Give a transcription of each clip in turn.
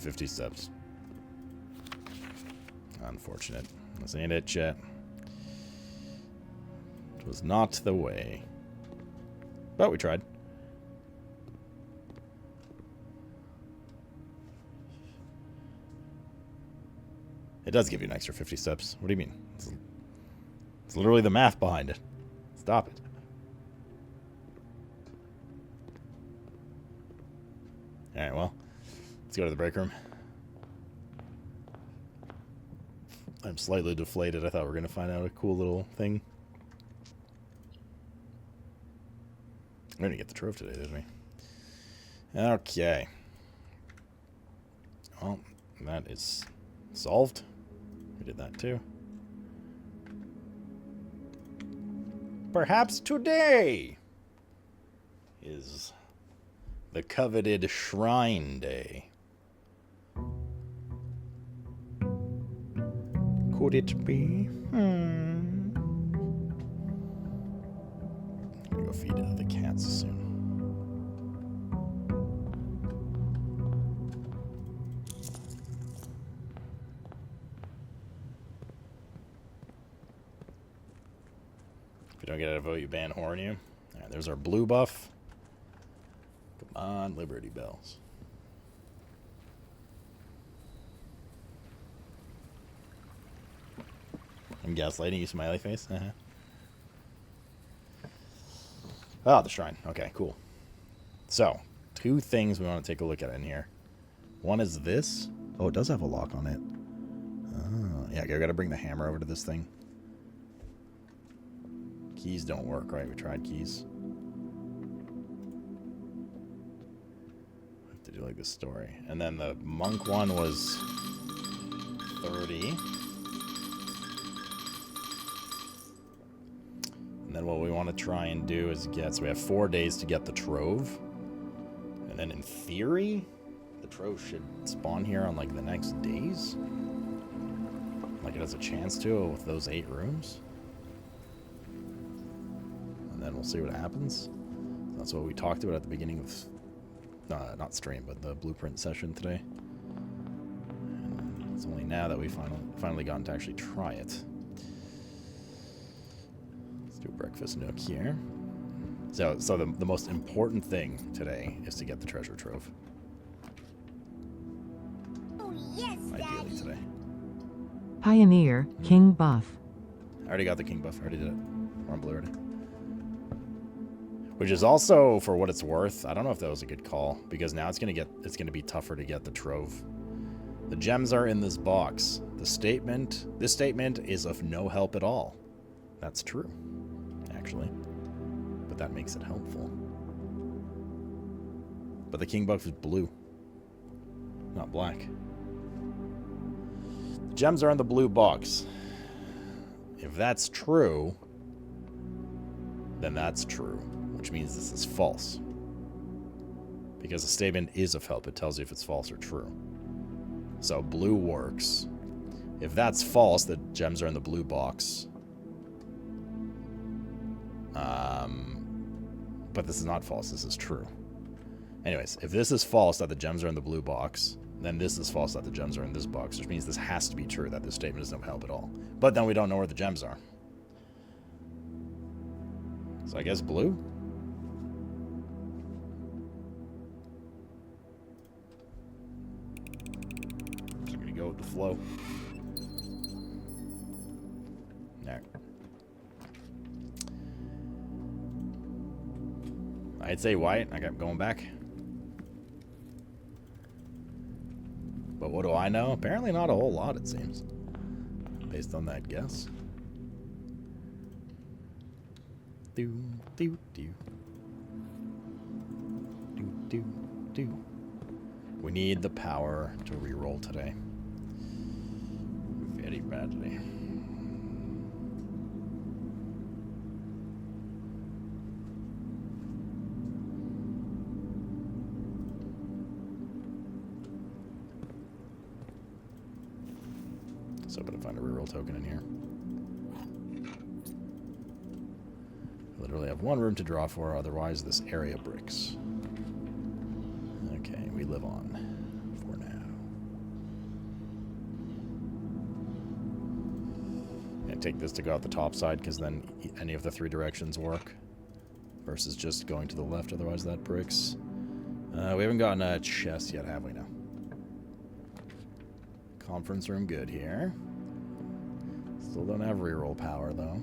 50 steps. Unfortunate. This ain't it, chat. It was not the way. But we tried. It does give you an extra 50 steps. What do you mean? It's literally the math behind it. Stop it. Alright, well. Let's go to the break room. I'm slightly deflated. I thought we were going to find out a cool little thing. We didn't get the trove today, did we? Okay. Well, that is solved. We did that too. Perhaps today is the coveted Shrine Day. Could it be? I'm gonna go feed the cats soon. If you don't get out of vote, you ban horn you. Alright, there's our blue buff. Come on, Liberty Bells. I'm gaslighting you, smiley face. Oh, the shrine. Okay, cool. So, two things we want to take a look at in here. One is this. Oh, it does have a lock on it. Oh, yeah, I gotta bring the hammer over to this thing. Keys don't work, right? We tried keys. We have to do like this story. And then the monk one was 30. And then what we want to try and do is get... So we have 4 days to get the trove. And then in theory, the trove should spawn here on like the next days. Like it has a chance to with those 8 rooms. And then we'll see what happens. That's what we talked about at the beginning of... not stream, but the blueprint session today. And it's only now that we finally gotten to actually try it. Do breakfast nook here. So the most important thing today is to get the treasure trove. Oh yes, Ideally Daddy. today. Pioneer, King Buff. I already got the king buff. I already did it. We're on blue already. Which is also, for what it's worth, I don't know if that was a good call, because now it's gonna be tougher to get the trove. The gems are in this box. This statement is of no help at all. That's true. Actually, but that makes it helpful. But the king buff is blue, not black. The gems are in the blue box. If that's true, then that's true, which means this is false. Because the statement is of help, it tells you if it's false or true. So blue works. If that's false, the gems are in the blue box. But this is not false, this is true. Anyways, if this is false, that the gems are in the blue box, then this is false, that the gems are in this box, which means this has to be true, that this statement is no help at all. But then we don't know where the gems are. So I guess blue? Just gonna go with the flow. Alright. I'd say white. I kept going back. But what do I know? Apparently not a whole lot, it seems. Based on that guess. Do, do, do. Do, do, do. We need the power to reroll today. Very badly. So I'm gonna find a reroll token in here. Literally have one room to draw for, otherwise this area bricks. Okay, we live on for now. take this to go out the top side, because then any of the 3 directions work. Versus just going to the left, otherwise that bricks. We haven't gotten a chest yet, have we now? Conference room good here. Still don't have reroll power, though.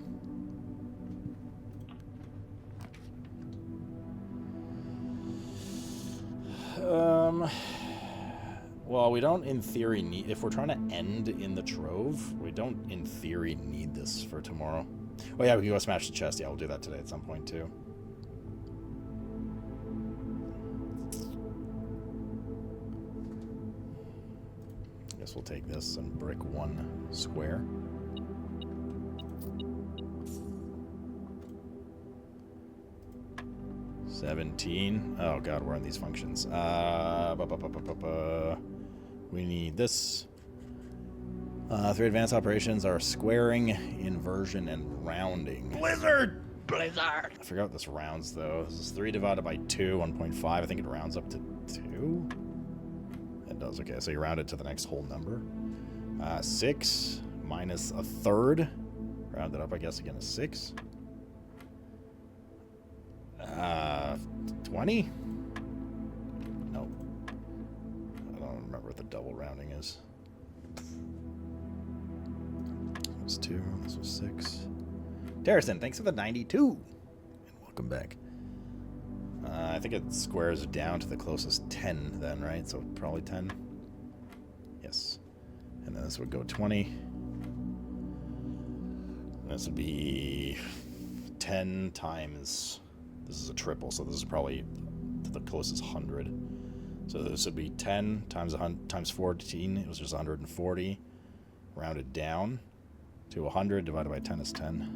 Well, we don't, in theory, need... If we're trying to end in the Trove, we don't, in theory, need this for tomorrow. Oh, yeah, we can go smash the chest. Yeah, we'll do that today at some point, too. I guess we'll take this and brick 1 square. $17. Oh, God, where are these functions? We need this. 3 advanced operations are squaring, inversion, and rounding. Blizzard! Blizzard! I forgot what this rounds, though. This is 3 divided by 2, 1.5. I think it rounds up to 2. It does, okay. So you round it to the next whole number. 6 minus a third. Round it up, I guess, again, is 6. 20? No. I don't remember what the double rounding is. That was 2. This was 6. Darrison, thanks for the 92. And welcome back. I think it squares down to the closest 10 then, right? So probably 10. Yes. And then this would go 20. And this would be 10 times... This is a triple, so this is probably to the closest 100. So this would be 10 times 14. It was just 140. Rounded down to 100 divided by 10 is 10.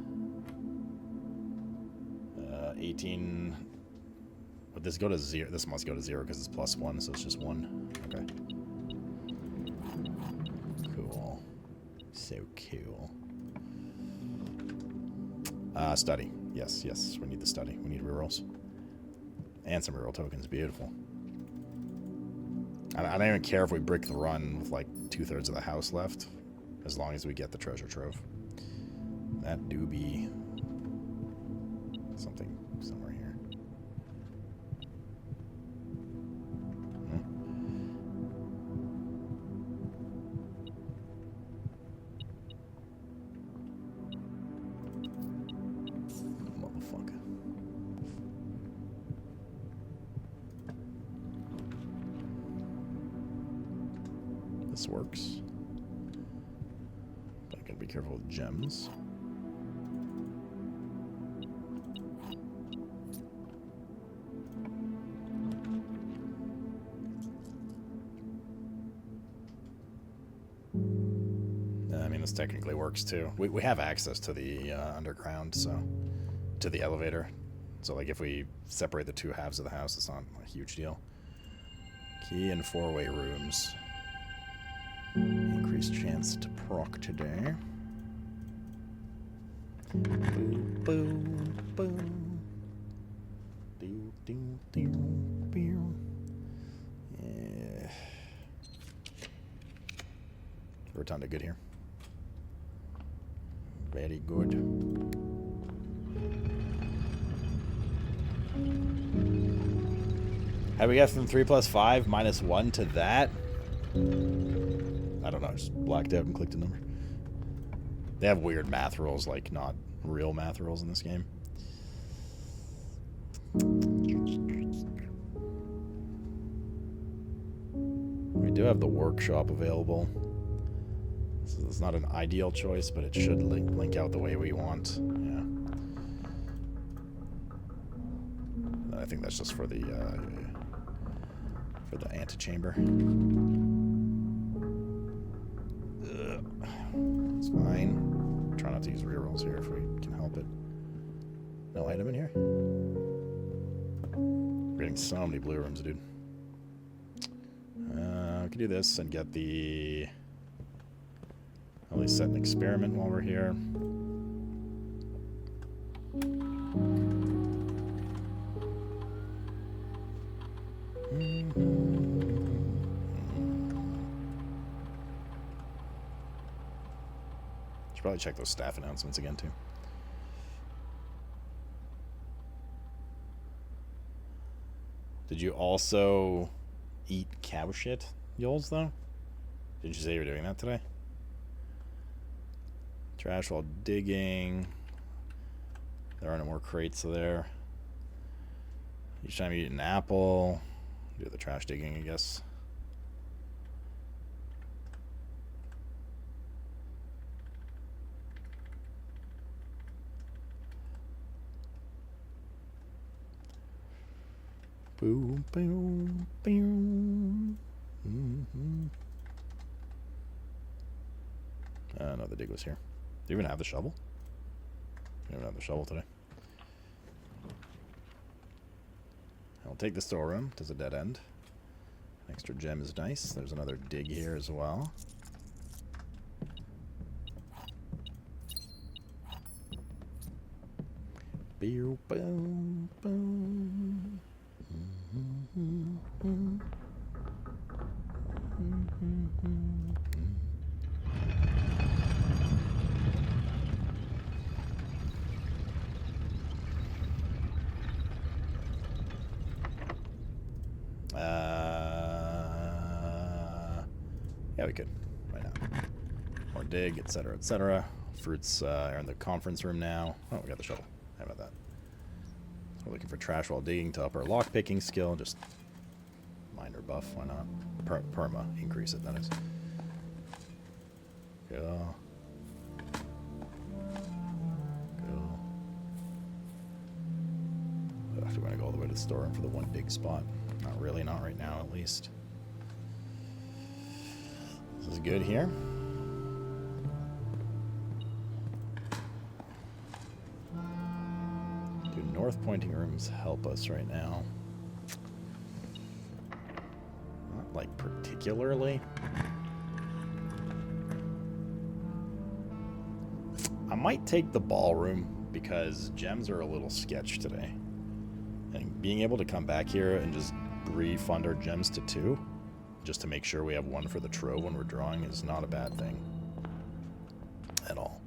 18. Would this go to 0? This must go to 0 because it's plus 1, so it's just 1. Okay. Cool. So cool. Study. Yes, yes, we need the study. We need rerolls. And some reroll tokens. Beautiful. I don't even care if we brick the run with like 2/3 of the house left, as long as we get the treasure trove. That do be something somewhere here. Motherfucker. This works. I gotta be careful with gems. I mean, this technically works too. We have access to the underground, so to the elevator. So like if we separate the 2 halves of the house, it's not a huge deal. Key and 4-way rooms. Increased chance to proc today. Boom, boom, boom. Doo, doo, doo, doo. Yeah. Rotunda good here. Very good. How do we get from 3 plus 5 minus 1 to that? I don't know, I just blacked out and clicked a number. They have weird math rules, like not real math rules in this game. We do have the workshop available. So it's not an ideal choice, but it should link out the way we want. Yeah. I think that's just for the antechamber. It's fine. Try not to use rerolls here if we can help it. No item in here? We're getting so many blue rooms, dude. We can do this and get the... At least set an experiment while we're here. Should probably check those staff announcements again, too. Did you also eat cow shit, Yoles, though? Did you say you were doing that today? Trash while digging. There are no more crates there. Each time you eat an apple, do the trash digging, I guess. Boom, boom, boom. No, the dig was here. Do you even have the shovel? You don't have the shovel today. I'll take the storeroom. Does a dead end. An extra gem is nice. There's another dig here as well. Boom, boom, boom. Yeah, we could. Why not? More dig, etc., etc. Fruits are in the conference room now. Oh, we got the shovel. How about that? So we're looking for trash while digging to up our lockpicking skill. Just minor buff. Why not? Perma. Increase it, that is. Go. Go. Ugh, do we want to go all the way to the storeroom for the one dig spot? Not really. Not right now, at least. This is good here. Do north pointing rooms help us right now? Not like particularly. I might take the ballroom because gems are a little sketch today. And being able to come back here and just refund our gems to 2, just to make sure we have 1 for the trove when we're drawing, is not a bad thing. At all.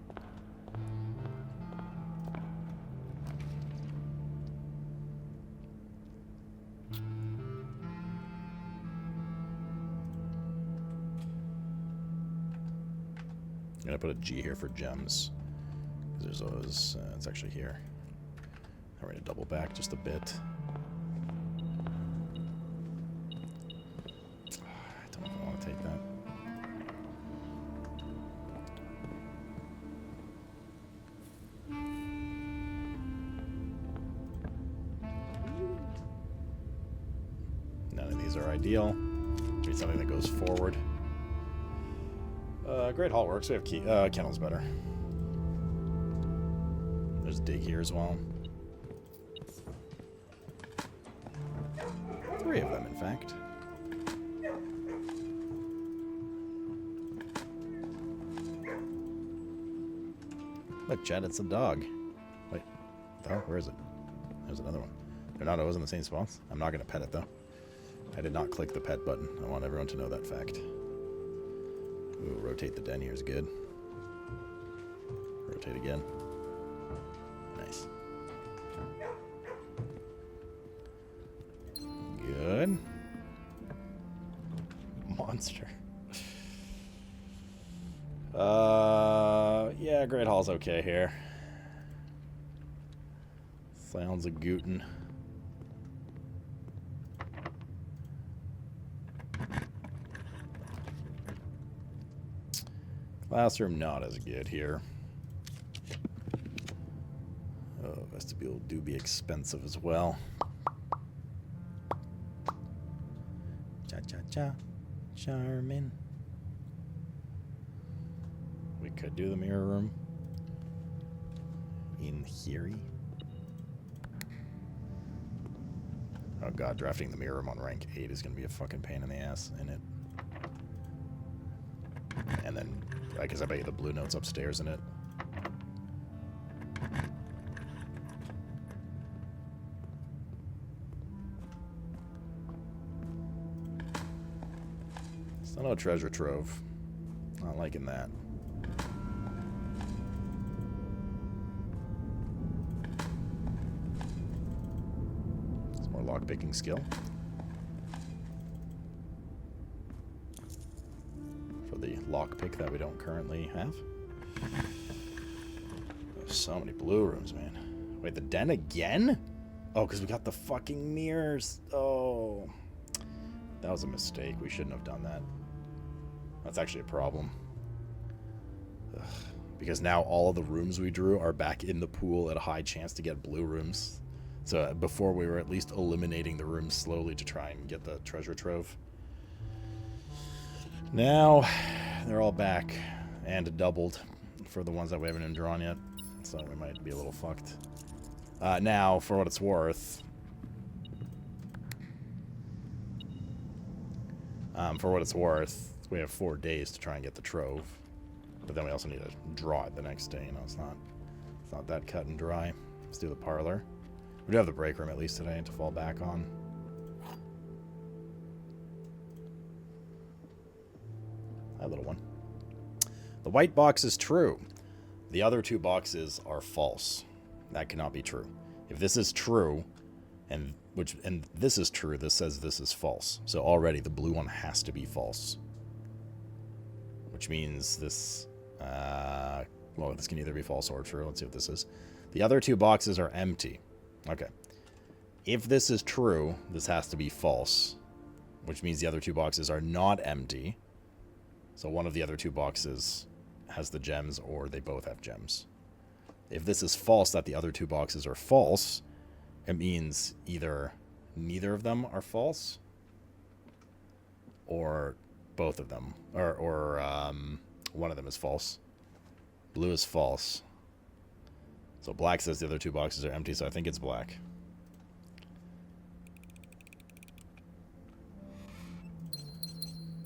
I'm gonna put a G here for gems. There's those, it's actually here. I'm going to double back just a bit. I don't know if I want to take that. None of these are ideal. Need something that goes forward. Great Hall works. We have key. Kennel's better. There's dig here as well. 3 of them, in fact. Look, Chad, it's a dog. Wait, oh, where is it? There's another one. They're not always in the same spots. I'm not going to pet it, though. I did not click the pet button. I want everyone to know that fact. Ooh, rotate the den here is good. Rotate again. Nice. Good. Monster. Yeah, Great Hall's okay here. Sounds a gootin'. Classroom not as good here. Oh, vestibule do be expensive as well. Cha-cha-cha. Charmin. We could do the mirror room. In theory. Oh god, drafting the mirror room on rank 8 is going to be a fucking pain in the ass in it. And then, I guess I bet you the blue note's upstairs in it. Still no treasure trove. Not liking that. lockpicking skill. For the lockpick that we don't currently have. There's so many blue rooms, man. Wait, the den again? Oh, because we got the fucking mirrors. Oh. That was a mistake. We shouldn't have done that. That's actually a problem. Ugh. Because now all of the rooms we drew are back in the pool at a high chance to get blue rooms. So before we were at least eliminating the rooms slowly to try and get the treasure trove. Now they're all back and doubled for the ones that we haven't even drawn yet. So we might be a little fucked. Now, for what it's worth... we have 4 days to try and get the trove. But then we also need to draw it the next day. You know, it's not that cut and dry. Let's do the parlor. We do have the break room at least today to fall back on. Hi, little one. The white box is true. The other 2 boxes are false. That cannot be true. If this is true, and this is true, this says this is false. So already the blue one has to be false. Which means this, well, this can either be false or true. Let's see what this is. The other 2 boxes are empty. Okay. If this is true, this has to be false. Which means the other 2 boxes are not empty. So one of the other 2 boxes has the gems, or they both have gems. If this is false, that the other 2 boxes are false, it means either neither of them are false, or both of them, or one of them is false. Blue is false. So black says the other 2 boxes are empty, so I think it's black.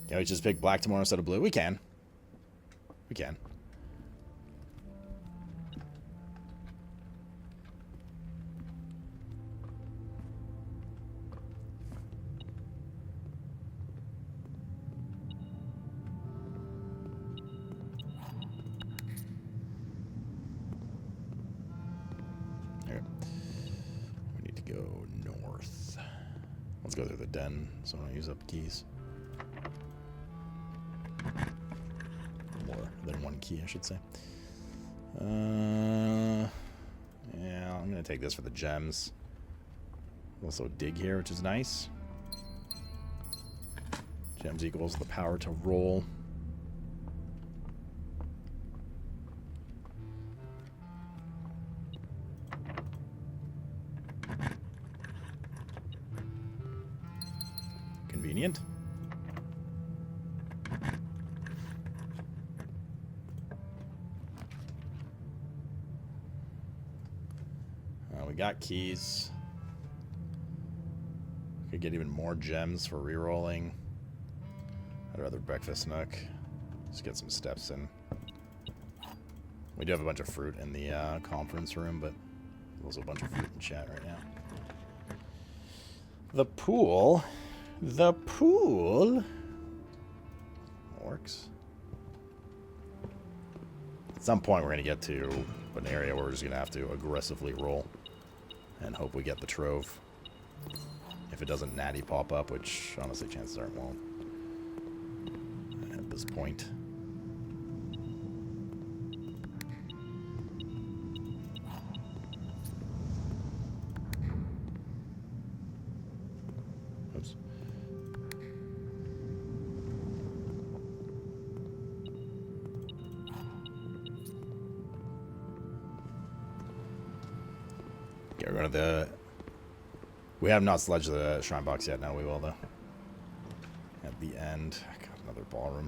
Can we just pick black tomorrow instead of blue? We can. We can. Okay. We need to go north. Let's go through the den, so I don't use up keys. More than 1 key, I should say. Yeah, I'm gonna take this for the gems. Also dig here, which is nice. Gems equals the power to roll. Convenient. We got keys. Could get even more gems for rerolling. I'd rather breakfast nook. Just get some steps in. We do have a bunch of fruit in the conference room, but there's also a bunch of fruit in chat right now. The pool. The pool works. At some point, we're going to get to an area where we're just going to have to aggressively roll and hope we get the trove. If it doesn't natty pop up, which honestly chances are it won't at this point. Oops. Get rid of the... We have not sledged the shrine box yet. Now we will, though. At the end. God, another ballroom.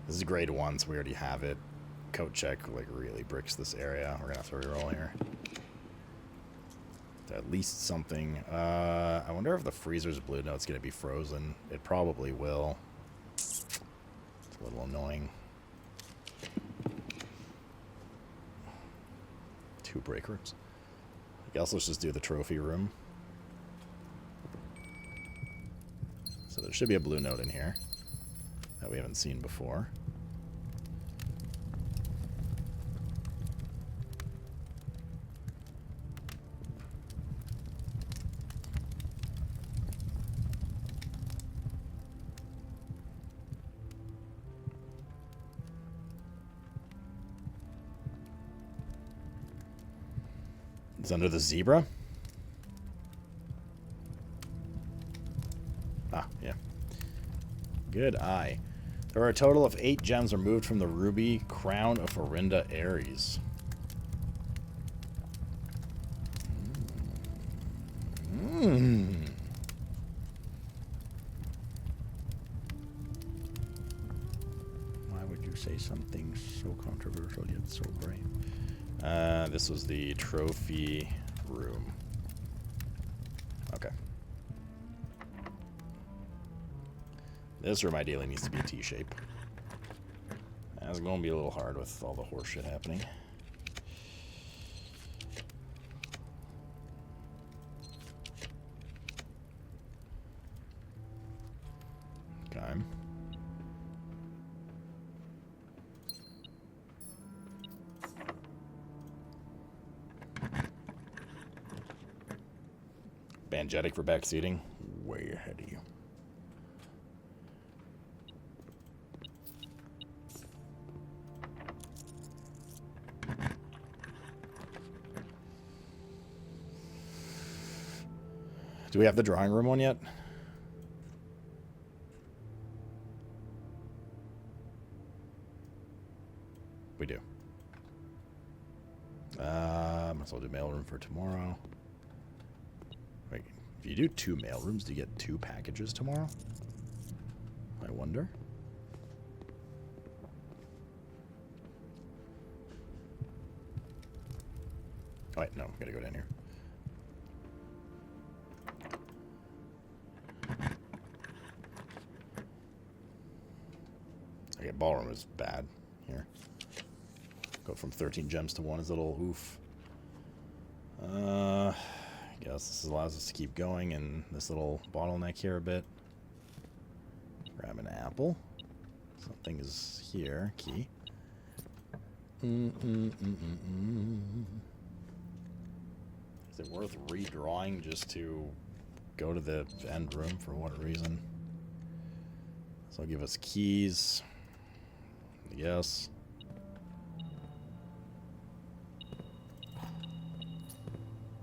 This is grade 1, so we already have it. Coat check, like, really bricks this area. We're going to have to reroll here. At least something. I wonder if the freezer's blue note's going to be frozen. It probably will. It's a little annoying. 2 break rooms. I guess let's just do the trophy room. So there should be a blue note in here that we haven't seen before. It's under the zebra? Ah, yeah. Good eye. There are a total of 8 gems removed from the ruby crown of Farinda Ares. Why would you say something so controversial yet so brave? This was the trophy room. Okay. This room ideally needs to be a T-shape. That's going to be a little hard with all the horse shit happening. Okay. Banjetic for back seating. Way ahead of you. Do we have the drawing room one yet? We do. Might as well do mailroom for tomorrow. Wait, if you do 2 mailrooms, do you get 2 packages tomorrow? I wonder. Oh, wait, no, gotta go down here. Okay, ballroom is bad here. Go from 13 gems to 1 is a little oof. I guess this allows us to keep going in this little bottleneck here a bit. Grab an apple. Something is here. Key. Is it worth redrawing just to go to the end room? For what reason? So I'll give us keys. Yes.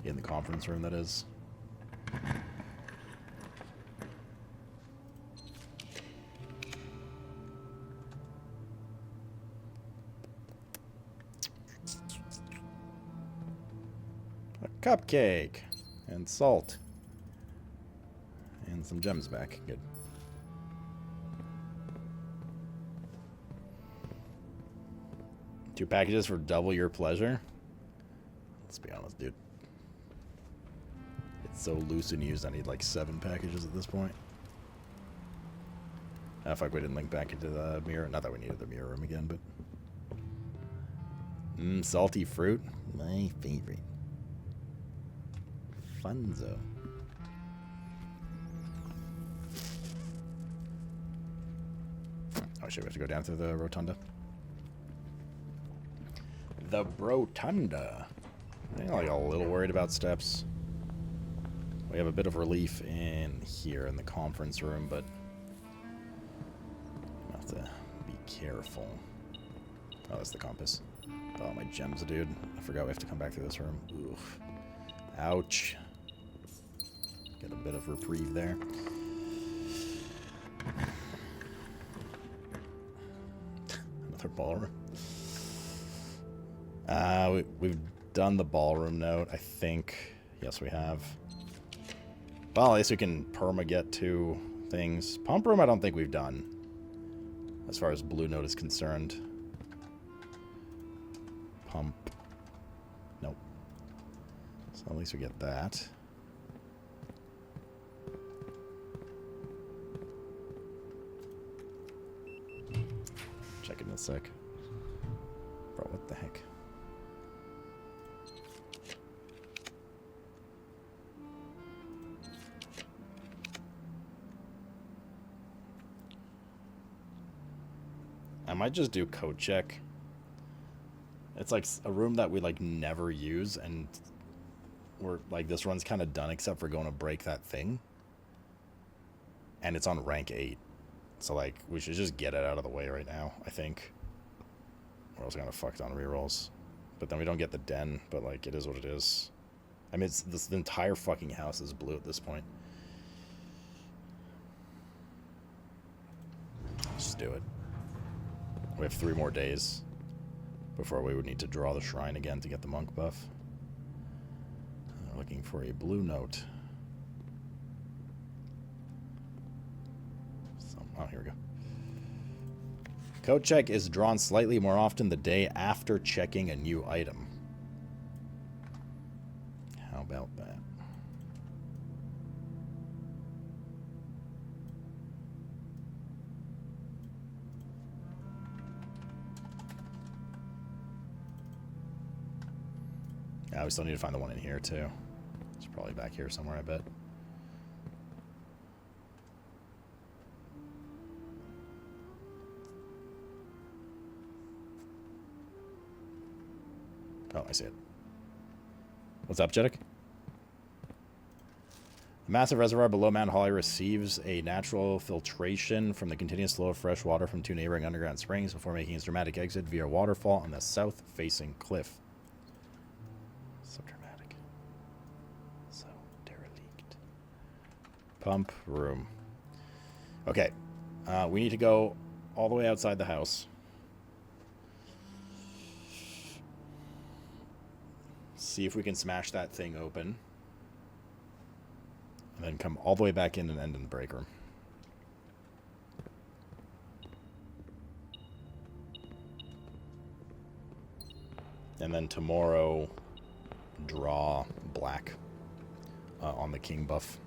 In the conference room, that is. A cupcake and salt and some gems back. Good. Two packages for double your pleasure? Let's be honest, dude. It's so loose and used, I need like 7 packages at this point. Ah, fuck, we didn't link back into the mirror. Not that we needed the mirror room again, but... salty fruit. My favorite. Funzo. Oh shit, we have to go down through the rotunda. The rotunda. I'm like a little worried about steps. We have a bit of relief in here in the conference room, but I have to be careful. Oh, that's the compass. Oh, my gems, dude. I forgot we have to come back through this room. Oof. Ouch. Get a bit of reprieve there. Another ballroom. We've done the ballroom note, I think. Yes, we have. Well, at least we can perma get 2 things. Pump room, I don't think we've done, as far as blue note is concerned. Pump. Nope. So at least we get that. Check it in a sec. Bro, what the heck? I might just do code check. It's like a room that we like never use, and we're like, this run's kind of done except for going to break that thing. And it's on rank 8. So like, we should just get it out of the way right now, I think. Or else we're gonna fucked on rerolls. But then we don't get the den, but like, it is what it is. I mean, the entire fucking house is blue at this point. Let's just do it. We have 3 more days before we would need to draw the shrine again to get the monk buff. Looking for a blue note. Oh, here we go. Code check is drawn slightly more often the day after checking a new item. How about that? Yeah, we still need to find the one in here, too. It's probably back here somewhere, I bet. Oh, I see it. What's up, Jeddick? The massive reservoir below Mount Holly receives a natural filtration from the continuous flow of fresh water from 2 neighboring underground springs before making its dramatic exit via a waterfall on the south-facing cliff. So dramatic. So derelict. Pump room. Okay. We need to go all the way outside the house. See if we can smash that thing open. And then come all the way back in and end in the break room. And then tomorrow, draw black on the king buff.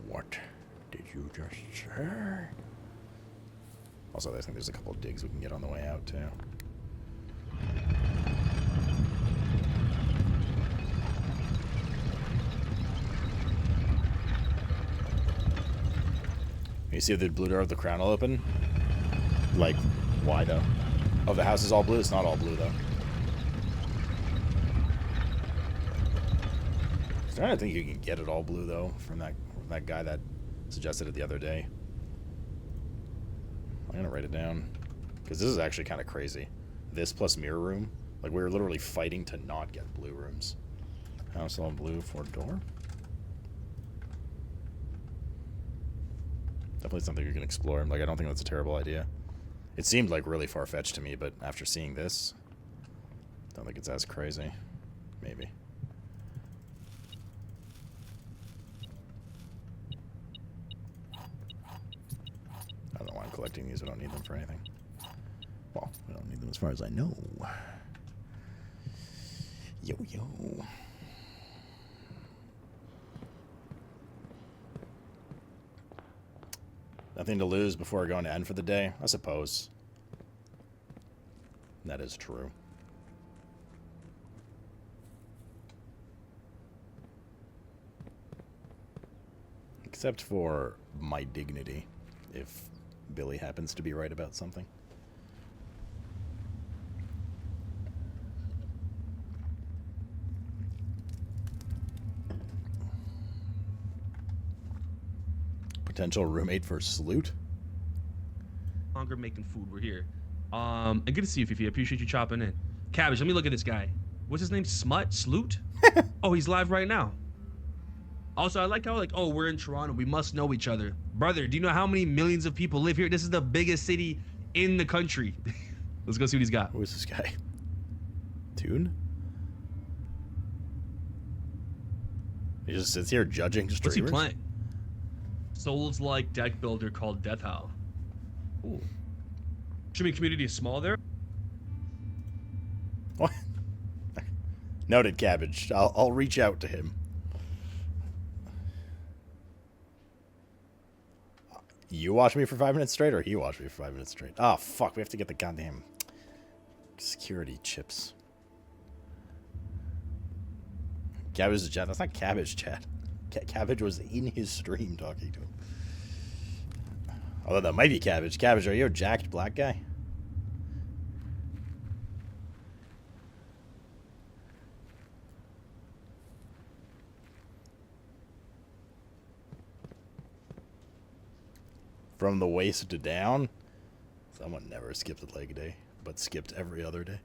What did you just say? Also, I think there's a couple of digs we can get on the way out, too. You see the blue door of the crown will open? Like, why though? Oh, the house is all blue? It's not all blue, though. I don't think you can get it all blue, though, from that guy that suggested it the other day. I'm going to write it down. Because this is actually kind of crazy. This plus mirror room. Like, we were literally fighting to not get blue rooms. House all blue for door. Definitely something you can explore. Like, I don't think that's a terrible idea. It seemed like really far-fetched to me, but after seeing this, I don't think it's as crazy. Maybe. I don't know why I'm collecting these. We don't need them for anything. Well, we don't need them as far as I know. Yo, yo. Nothing to lose before going to end for the day, I suppose. That is true. Except for my dignity, if Billy happens to be right about something. Potential roommate for Sloot? Longer making food. We're here. And good to see you, Fifi. I appreciate you chopping in. Cabbage, let me look at this guy. What's his name? Sloot? Oh, he's live right now. Also, I like how, like, oh, we're in Toronto. We must know each other. Brother, do you know how many millions of people live here? This is the biggest city in the country. Let's go see what he's got. Who is this guy? Toon? He just sits here judging streamers? What's he playing? Souls-like deck builder called Death Howl. Ooh. Jimmy community is small there. What? Noted, Cabbage. I'll reach out to him. You watch me for 5 minutes straight, or he watch me for 5 minutes straight? Oh, fuck. We have to get the goddamn security chips. Cabbage is chat. That's not Cabbage chat. Cabbage was in his stream talking to him. Although that might be Cabbage. Cabbage, are you a jacked black guy? From the waist to down? Someone never skipped a leg day, but skipped every other day.